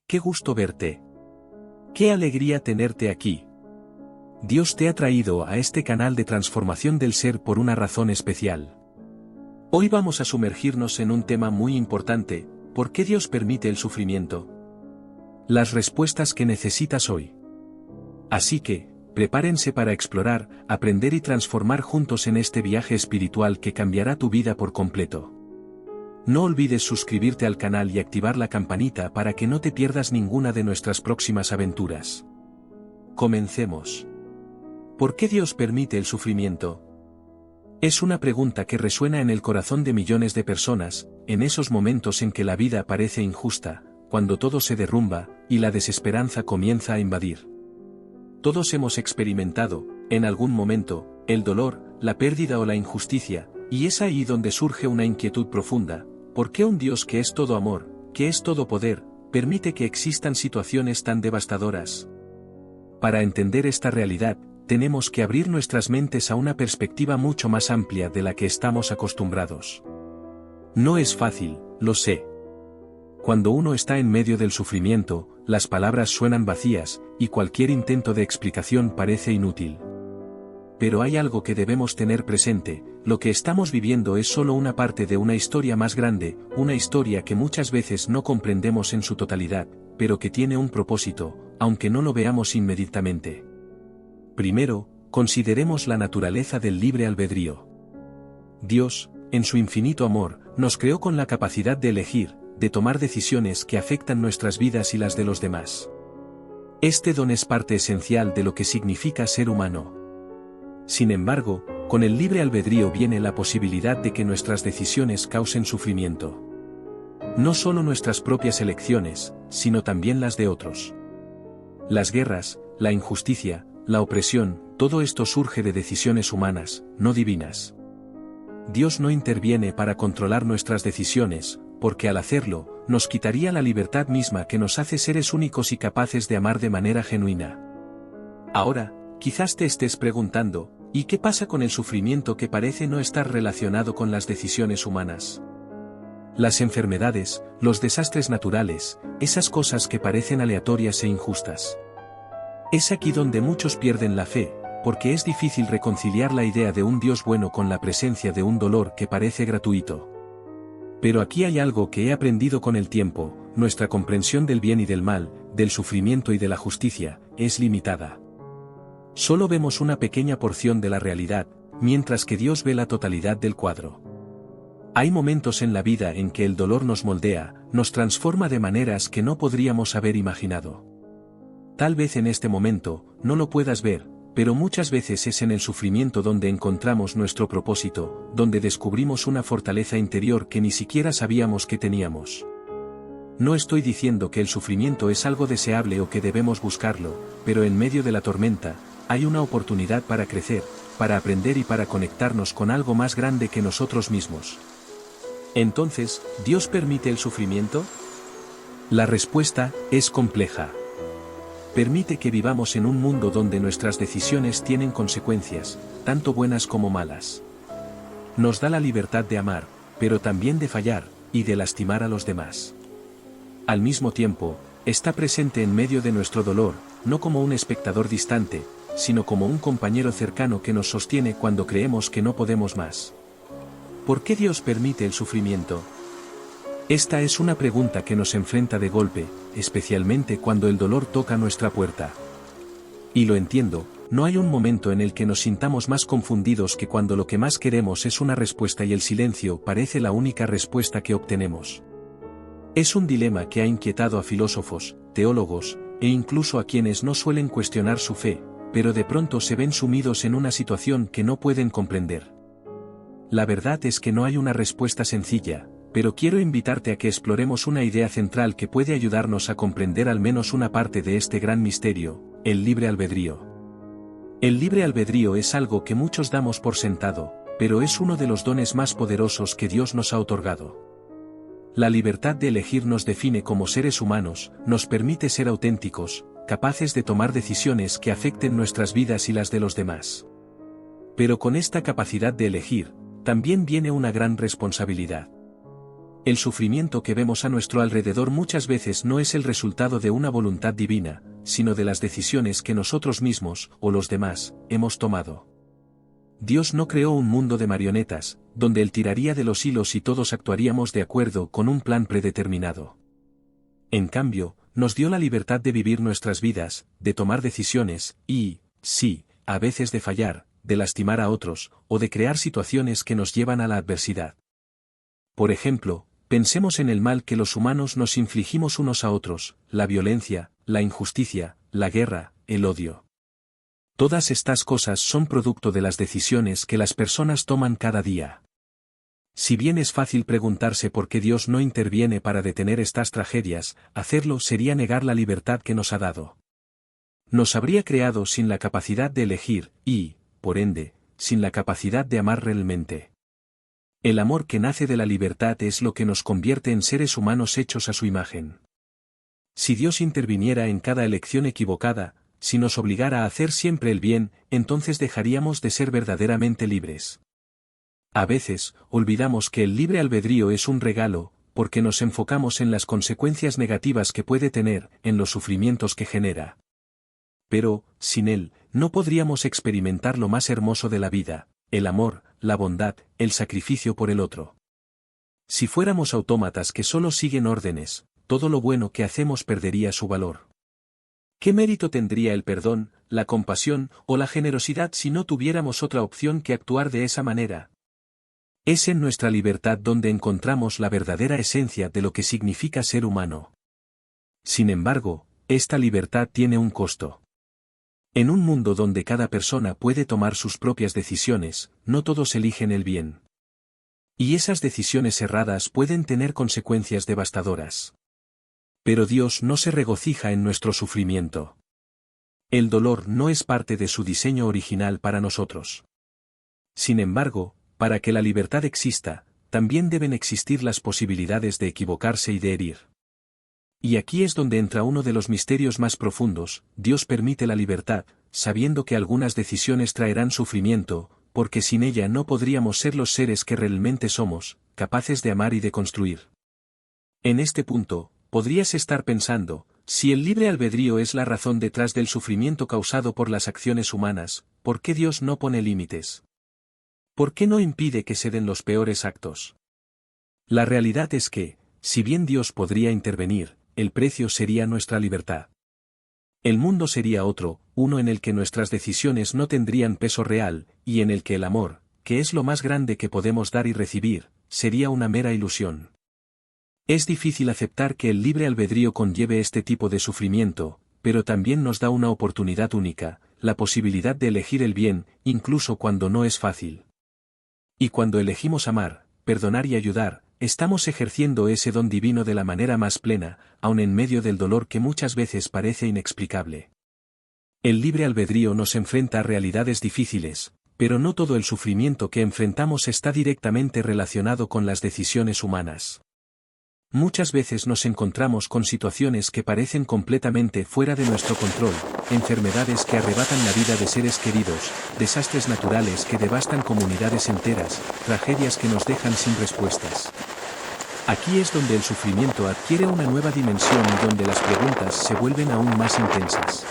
Qué gusto verte. Qué alegría tenerte aquí. Dios te ha traído a este canal de transformación del ser por una razón especial. Hoy vamos a sumergirnos en un tema muy importante: ¿por qué Dios permite el sufrimiento? Las respuestas que necesitas hoy. Así que, prepárense para explorar, aprender y transformar juntos en este viaje espiritual que cambiará tu vida por completo. No olvides suscribirte al canal y activar la campanita para que no te pierdas ninguna de nuestras próximas aventuras. Comencemos. ¿Por qué Dios permite el sufrimiento? Es una pregunta que resuena en el corazón de millones de personas, en esos momentos en que la vida parece injusta, cuando todo se derrumba, y la desesperanza comienza a invadir. Todos hemos experimentado, en algún momento, el dolor, la pérdida o la injusticia, y es ahí donde surge una inquietud profunda: ¿por qué un Dios que es todo amor, que es todo poder, permite que existan situaciones tan devastadoras? Para entender esta realidad, tenemos que abrir nuestras mentes a una perspectiva mucho más amplia de la que estamos acostumbrados. No es fácil, lo sé. Cuando uno está en medio del sufrimiento, las palabras suenan vacías, y cualquier intento de explicación parece inútil. Pero hay algo que debemos tener presente: lo que estamos viviendo es solo una parte de una historia más grande, una historia que muchas veces no comprendemos en su totalidad, pero que tiene un propósito, aunque no lo veamos inmediatamente. Primero, consideremos la naturaleza del libre albedrío. Dios, en su infinito amor, nos creó con la capacidad de elegir, de tomar decisiones que afectan nuestras vidas y las de los demás. Este don es parte esencial de lo que significa ser humano. Sin embargo, con el libre albedrío viene la posibilidad de que nuestras decisiones causen sufrimiento. No solo nuestras propias elecciones, sino también las de otros. Las guerras, la injusticia, la opresión, todo esto surge de decisiones humanas, no divinas. Dios no interviene para controlar nuestras decisiones, porque al hacerlo, nos quitaría la libertad misma que nos hace seres únicos y capaces de amar de manera genuina. Ahora, quizás te estés preguntando: ¿y qué pasa con el sufrimiento que parece no estar relacionado con las decisiones humanas? Las enfermedades, los desastres naturales, esas cosas que parecen aleatorias e injustas. Es aquí donde muchos pierden la fe, porque es difícil reconciliar la idea de un Dios bueno con la presencia de un dolor que parece gratuito. Pero aquí hay algo que he aprendido con el tiempo: nuestra comprensión del bien y del mal, del sufrimiento y de la justicia, es limitada. Solo vemos una pequeña porción de la realidad, mientras que Dios ve la totalidad del cuadro. Hay momentos en la vida en que el dolor nos moldea, nos transforma de maneras que no podríamos haber imaginado. Tal vez en este momento, no lo puedas ver, pero muchas veces es en el sufrimiento donde encontramos nuestro propósito, donde descubrimos una fortaleza interior que ni siquiera sabíamos que teníamos. No estoy diciendo que el sufrimiento es algo deseable o que debemos buscarlo, pero en medio de la tormenta, hay una oportunidad para crecer, para aprender y para conectarnos con algo más grande que nosotros mismos. Entonces, ¿Dios permite el sufrimiento? La respuesta es compleja. Permite que vivamos en un mundo donde nuestras decisiones tienen consecuencias, tanto buenas como malas. Nos da la libertad de amar, pero también de fallar, y de lastimar a los demás. Al mismo tiempo, está presente en medio de nuestro dolor, no como un espectador distante, sino como un compañero cercano que nos sostiene cuando creemos que no podemos más. ¿Por qué Dios permite el sufrimiento? Esta es una pregunta que nos enfrenta de golpe, especialmente cuando el dolor toca nuestra puerta. Y lo entiendo, no hay un momento en el que nos sintamos más confundidos que cuando lo que más queremos es una respuesta y el silencio parece la única respuesta que obtenemos. Es un dilema que ha inquietado a filósofos, teólogos, e incluso a quienes no suelen cuestionar su fe, pero de pronto se ven sumidos en una situación que no pueden comprender. La verdad es que no hay una respuesta sencilla, pero quiero invitarte a que exploremos una idea central que puede ayudarnos a comprender al menos una parte de este gran misterio: el libre albedrío. El libre albedrío es algo que muchos damos por sentado, pero es uno de los dones más poderosos que Dios nos ha otorgado. La libertad de elegir nos define como seres humanos, nos permite ser auténticos, capaces de tomar decisiones que afecten nuestras vidas y las de los demás. Pero con esta capacidad de elegir, también viene una gran responsabilidad. El sufrimiento que vemos a nuestro alrededor muchas veces no es el resultado de una voluntad divina, sino de las decisiones que nosotros mismos, o los demás, hemos tomado. Dios no creó un mundo de marionetas, donde Él tiraría de los hilos y todos actuaríamos de acuerdo con un plan predeterminado. En cambio, nos dio la libertad de vivir nuestras vidas, de tomar decisiones, y, sí, a veces de fallar, de lastimar a otros, o de crear situaciones que nos llevan a la adversidad. Por ejemplo, pensemos en el mal que los humanos nos infligimos unos a otros, la violencia, la injusticia, la guerra, el odio. Todas estas cosas son producto de las decisiones que las personas toman cada día. Si bien es fácil preguntarse por qué Dios no interviene para detener estas tragedias, hacerlo sería negar la libertad que nos ha dado. Nos habría creado sin la capacidad de elegir, y, por ende, sin la capacidad de amar realmente. El amor que nace de la libertad es lo que nos convierte en seres humanos hechos a su imagen. Si Dios interviniera en cada elección equivocada, si nos obligara a hacer siempre el bien, entonces dejaríamos de ser verdaderamente libres. A veces, olvidamos que el libre albedrío es un regalo, porque nos enfocamos en las consecuencias negativas que puede tener, en los sufrimientos que genera. Pero, sin él, no podríamos experimentar lo más hermoso de la vida, el amor, la bondad, el sacrificio por el otro. Si fuéramos autómatas que solo siguen órdenes, todo lo bueno que hacemos perdería su valor. ¿Qué mérito tendría el perdón, la compasión o la generosidad si no tuviéramos otra opción que actuar de esa manera? Es en nuestra libertad donde encontramos la verdadera esencia de lo que significa ser humano. Sin embargo, esta libertad tiene un costo. En un mundo donde cada persona puede tomar sus propias decisiones, no todos eligen el bien. Y esas decisiones erradas pueden tener consecuencias devastadoras. Pero Dios no se regocija en nuestro sufrimiento. El dolor no es parte de su diseño original para nosotros. Sin embargo, para que la libertad exista, también deben existir las posibilidades de equivocarse y de herir. Y aquí es donde entra uno de los misterios más profundos: Dios permite la libertad, sabiendo que algunas decisiones traerán sufrimiento, porque sin ella no podríamos ser los seres que realmente somos, capaces de amar y de construir. En este punto, podrías estar pensando, si el libre albedrío es la razón detrás del sufrimiento causado por las acciones humanas, ¿por qué Dios no pone límites? ¿Por qué no impide que se den los peores actos? La realidad es que, si bien Dios podría intervenir, el precio sería nuestra libertad. El mundo sería otro, uno en el que nuestras decisiones no tendrían peso real, y en el que el amor, que es lo más grande que podemos dar y recibir, sería una mera ilusión. Es difícil aceptar que el libre albedrío conlleve este tipo de sufrimiento, pero también nos da una oportunidad única, la posibilidad de elegir el bien, incluso cuando no es fácil. Y cuando elegimos amar, perdonar y ayudar, estamos ejerciendo ese don divino de la manera más plena, aun en medio del dolor que muchas veces parece inexplicable. El libre albedrío nos enfrenta a realidades difíciles, pero no todo el sufrimiento que enfrentamos está directamente relacionado con las decisiones humanas. Muchas veces nos encontramos con situaciones que parecen completamente fuera de nuestro control, enfermedades que arrebatan la vida de seres queridos, desastres naturales que devastan comunidades enteras, tragedias que nos dejan sin respuestas. Aquí es donde el sufrimiento adquiere una nueva dimensión y donde las preguntas se vuelven aún más intensas.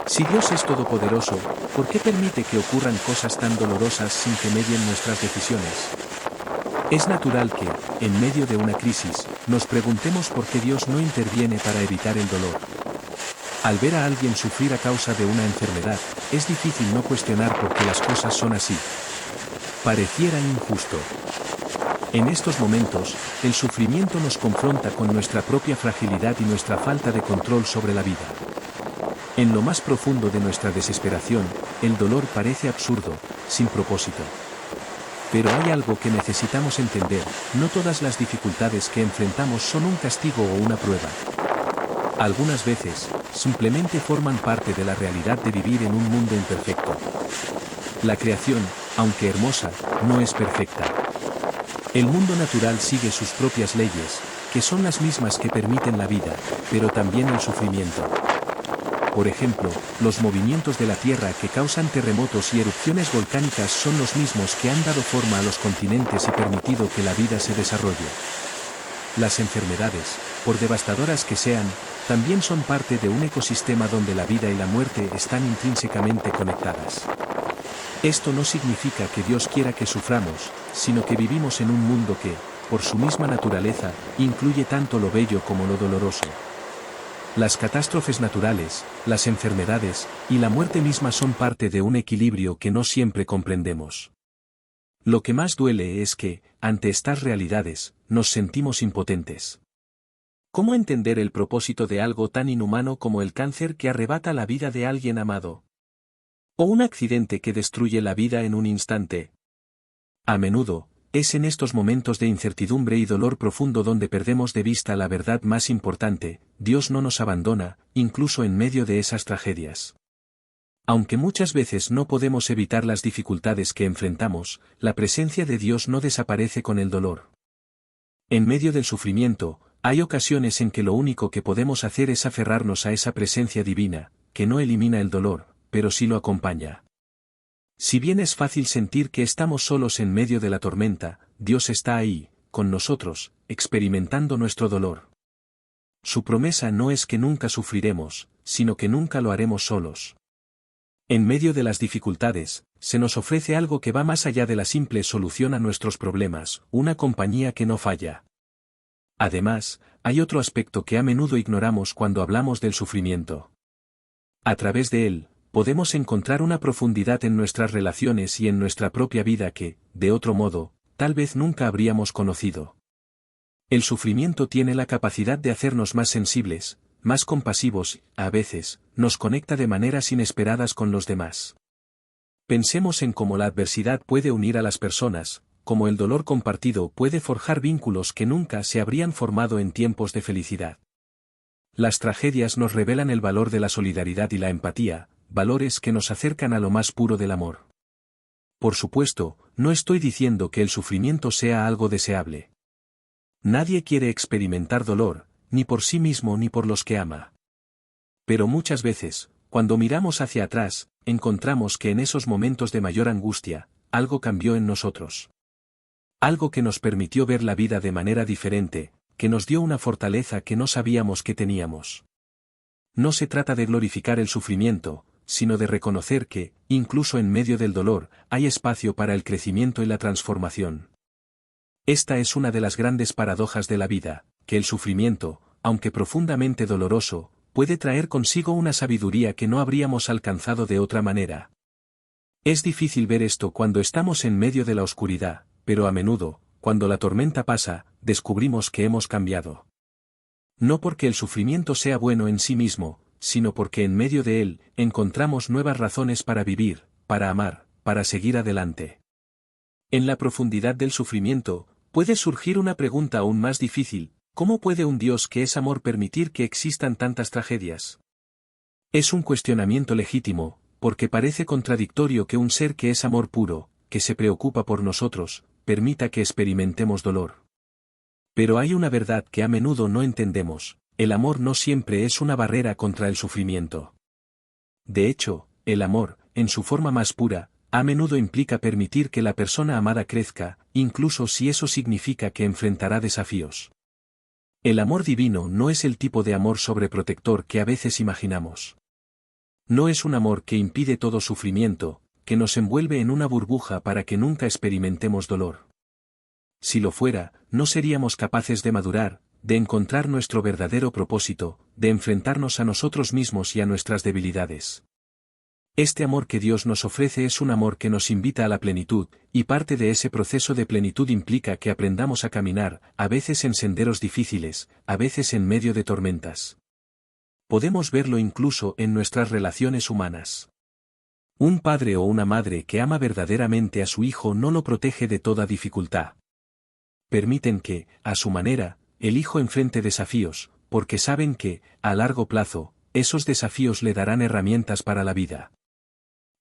Si Dios es todopoderoso, ¿por qué permite que ocurran cosas tan dolorosas sin que medien nuestras decisiones? Es natural que, en medio de una crisis, nos preguntemos por qué Dios no interviene para evitar el dolor. Al ver a alguien sufrir a causa de una enfermedad, es difícil no cuestionar por qué las cosas son así. Pareciera injusto. En estos momentos, el sufrimiento nos confronta con nuestra propia fragilidad y nuestra falta de control sobre la vida. En lo más profundo de nuestra desesperación, el dolor parece absurdo, sin propósito. Pero hay algo que necesitamos entender: no todas las dificultades que enfrentamos son un castigo o una prueba. Algunas veces, simplemente forman parte de la realidad de vivir en un mundo imperfecto. La creación, aunque hermosa, no es perfecta. El mundo natural sigue sus propias leyes, que son las mismas que permiten la vida, pero también el sufrimiento. Por ejemplo, los movimientos de la Tierra que causan terremotos y erupciones volcánicas son los mismos que han dado forma a los continentes y permitido que la vida se desarrolle. las enfermedades, por devastadoras que sean, también son parte de un ecosistema donde la vida y la muerte están intrínsecamente conectadas. Esto no significa que Dios quiera que suframos, sino que vivimos en un mundo que, por su misma naturaleza, incluye tanto lo bello como lo doloroso. Las catástrofes naturales, las enfermedades, y la muerte misma son parte de un equilibrio que no siempre comprendemos. Lo que más duele es que, ante estas realidades, nos sentimos impotentes. ¿Cómo entender el propósito de algo tan inhumano como el cáncer que arrebata la vida de alguien amado? ¿O un accidente que destruye la vida en un instante? A menudo, es en estos momentos de incertidumbre y dolor profundo donde perdemos de vista la verdad más importante: Dios no nos abandona, incluso en medio de esas tragedias. Aunque muchas veces no podemos evitar las dificultades que enfrentamos, la presencia de Dios no desaparece con el dolor. En medio del sufrimiento, hay ocasiones en que lo único que podemos hacer es aferrarnos a esa presencia divina, que no elimina el dolor, pero sí lo acompaña. Si bien es fácil sentir que estamos solos en medio de la tormenta, Dios está ahí, con nosotros, experimentando nuestro dolor. Su promesa no es que nunca sufriremos, sino que nunca lo haremos solos. En medio de las dificultades, se nos ofrece algo que va más allá de la simple solución a nuestros problemas, una compañía que no falla. Además, hay otro aspecto que a menudo ignoramos cuando hablamos del sufrimiento. A través de él, podemos encontrar una profundidad en nuestras relaciones y en nuestra propia vida que, de otro modo, tal vez nunca habríamos conocido. El sufrimiento tiene la capacidad de hacernos más sensibles, más compasivos, a veces, nos conecta de maneras inesperadas con los demás. Pensemos en cómo la adversidad puede unir a las personas, cómo el dolor compartido puede forjar vínculos que nunca se habrían formado en tiempos de felicidad. Las tragedias nos revelan el valor de la solidaridad y la empatía, valores que nos acercan a lo más puro del amor. Por supuesto, no estoy diciendo que el sufrimiento sea algo deseable. Nadie quiere experimentar dolor, ni por sí mismo ni por los que ama. Pero muchas veces, cuando miramos hacia atrás, encontramos que en esos momentos de mayor angustia, algo cambió en nosotros. Algo que nos permitió ver la vida de manera diferente, que nos dio una fortaleza que no sabíamos que teníamos. No se trata de glorificar el sufrimiento, sino de reconocer que, incluso en medio del dolor, hay espacio para el crecimiento y la transformación. Esta es una de las grandes paradojas de la vida, que el sufrimiento, aunque profundamente doloroso, puede traer consigo una sabiduría que no habríamos alcanzado de otra manera. Es difícil ver esto cuando estamos en medio de la oscuridad, pero a menudo, cuando la tormenta pasa, descubrimos que hemos cambiado. No porque el sufrimiento sea bueno en sí mismo, sino porque en medio de él, encontramos nuevas razones para vivir, para amar, para seguir adelante. En la profundidad del sufrimiento, puede surgir una pregunta aún más difícil: ¿cómo puede un Dios que es amor permitir que existan tantas tragedias? Es un cuestionamiento legítimo, porque parece contradictorio que un ser que es amor puro, que se preocupa por nosotros, permita que experimentemos dolor. Pero hay una verdad que a menudo no entendemos: el amor no siempre es una barrera contra el sufrimiento. De hecho, el amor, en su forma más pura, a menudo implica permitir que la persona amada crezca, incluso si eso significa que enfrentará desafíos. El amor divino no es el tipo de amor sobreprotector que a veces imaginamos. No es un amor que impide todo sufrimiento, que nos envuelve en una burbuja para que nunca experimentemos dolor. Si lo fuera, no seríamos capaces de madurar, de encontrar nuestro verdadero propósito, de enfrentarnos a nosotros mismos y a nuestras debilidades. Este amor que Dios nos ofrece es un amor que nos invita a la plenitud, y parte de ese proceso de plenitud implica que aprendamos a caminar, a veces en senderos difíciles, a veces en medio de tormentas. Podemos verlo incluso en nuestras relaciones humanas. Un padre o una madre que ama verdaderamente a su hijo no lo protege de toda dificultad. Permiten que, a su manera, el hijo enfrente desafíos, porque saben que, a largo plazo, esos desafíos le darán herramientas para la vida.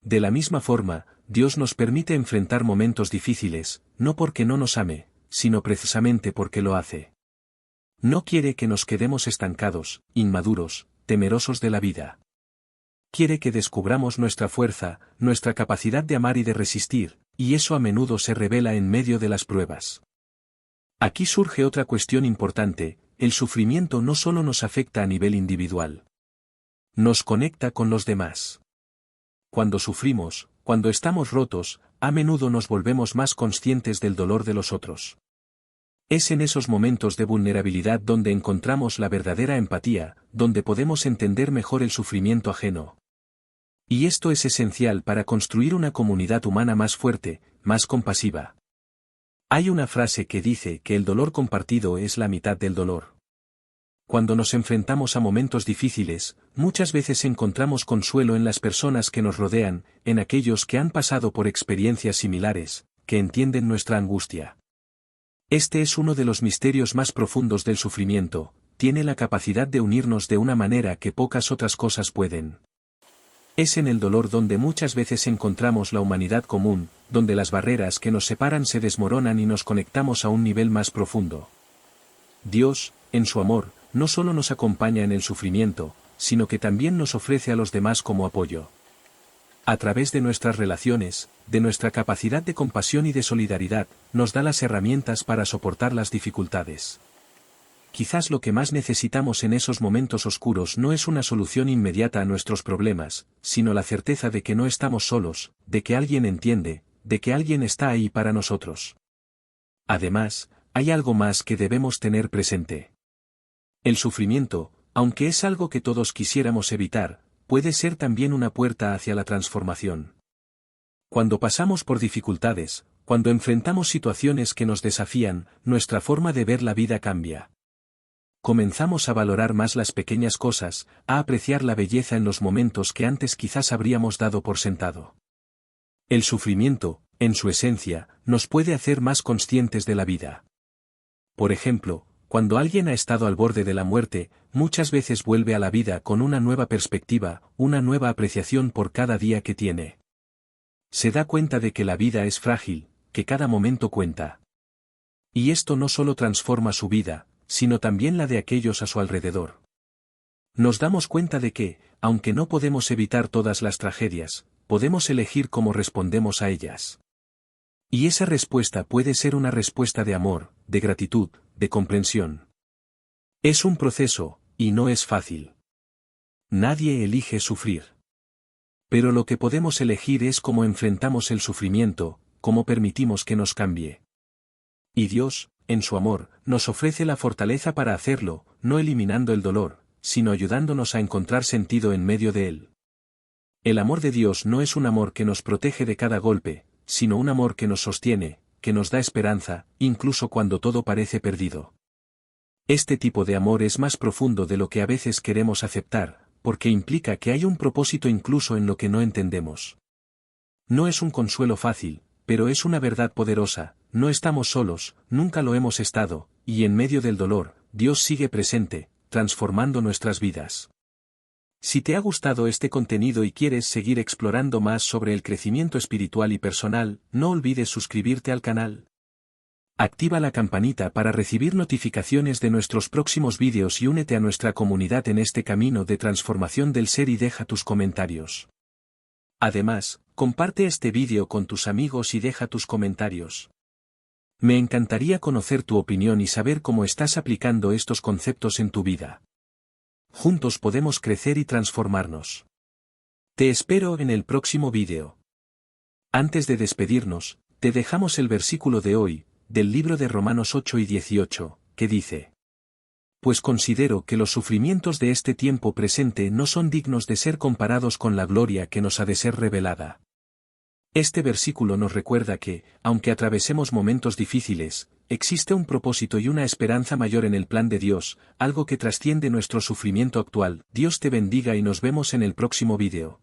De la misma forma, Dios nos permite enfrentar momentos difíciles, no porque no nos ame, sino precisamente porque lo hace. No quiere que nos quedemos estancados, inmaduros, temerosos de la vida. Quiere que descubramos nuestra fuerza, nuestra capacidad de amar y de resistir, y eso a menudo se revela en medio de las pruebas. Aquí surge otra cuestión importante: el sufrimiento no solo nos afecta a nivel individual. Nos conecta con los demás. Cuando sufrimos, cuando estamos rotos, a menudo nos volvemos más conscientes del dolor de los otros. Es en esos momentos de vulnerabilidad donde encontramos la verdadera empatía, donde podemos entender mejor el sufrimiento ajeno. Y esto es esencial para construir una comunidad humana más fuerte, más compasiva. Hay una frase que dice que el dolor compartido es la mitad del dolor. Cuando nos enfrentamos a momentos difíciles, muchas veces encontramos consuelo en las personas que nos rodean, en aquellos que han pasado por experiencias similares, que entienden nuestra angustia. Este es uno de los misterios más profundos del sufrimiento: tiene la capacidad de unirnos de una manera que pocas otras cosas pueden. Es en el dolor donde muchas veces encontramos la humanidad común, donde las barreras que nos separan se desmoronan y nos conectamos a un nivel más profundo. Dios, en su amor, no solo nos acompaña en el sufrimiento, sino que también nos ofrece a los demás como apoyo. A través de nuestras relaciones, de nuestra capacidad de compasión y de solidaridad, nos da las herramientas para soportar las dificultades. Quizás lo que más necesitamos en esos momentos oscuros no es una solución inmediata a nuestros problemas, sino la certeza de que no estamos solos, de que alguien entiende, de que alguien está ahí para nosotros. Además, hay algo más que debemos tener presente. El sufrimiento, aunque es algo que todos quisiéramos evitar, puede ser también una puerta hacia la transformación. Cuando pasamos por dificultades, cuando enfrentamos situaciones que nos desafían, nuestra forma de ver la vida cambia. Comenzamos a valorar más las pequeñas cosas, a apreciar la belleza en los momentos que antes quizás habríamos dado por sentado. El sufrimiento, en su esencia, nos puede hacer más conscientes de la vida. Por ejemplo, cuando alguien ha estado al borde de la muerte, muchas veces vuelve a la vida con una nueva perspectiva, una nueva apreciación por cada día que tiene. Se da cuenta de que la vida es frágil, que cada momento cuenta. Y esto no solo transforma su vida, sino también la de aquellos a su alrededor. Nos damos cuenta de que, aunque no podemos evitar todas las tragedias, podemos elegir cómo respondemos a ellas. Y esa respuesta puede ser una respuesta de amor, de gratitud, de comprensión. Es un proceso, y no es fácil. Nadie elige sufrir. Pero lo que podemos elegir es cómo enfrentamos el sufrimiento, cómo permitimos que nos cambie. Y Dios, en su amor, nos ofrece la fortaleza para hacerlo, no eliminando el dolor, sino ayudándonos a encontrar sentido en medio de él. El amor de Dios no es un amor que nos protege de cada golpe, sino un amor que nos sostiene, que nos da esperanza, incluso cuando todo parece perdido. Este tipo de amor es más profundo de lo que a veces queremos aceptar, porque implica que hay un propósito incluso en lo que no entendemos. No es un consuelo fácil, pero es una verdad poderosa: no estamos solos, nunca lo hemos estado, y en medio del dolor, Dios sigue presente, transformando nuestras vidas. Si te ha gustado este contenido y quieres seguir explorando más sobre el crecimiento espiritual y personal, no olvides suscribirte al canal. Activa la campanita para recibir notificaciones de nuestros próximos vídeos y únete a nuestra comunidad en este camino de transformación del ser y deja tus comentarios. Además, comparte este vídeo con tus amigos y deja tus comentarios. Me encantaría conocer tu opinión y saber cómo estás aplicando estos conceptos en tu vida. Juntos podemos crecer y transformarnos. Te espero en el próximo vídeo. Antes de despedirnos, te dejamos el versículo de hoy, del libro de Romanos 8 y 18, que dice: Pues considero que los sufrimientos de este tiempo presente no son dignos de ser comparados con la gloria que nos ha de ser revelada. Este versículo nos recuerda que, aunque atravesemos momentos difíciles, existe un propósito y una esperanza mayor en el plan de Dios, algo que trasciende nuestro sufrimiento actual. Dios te bendiga y nos vemos en el próximo vídeo.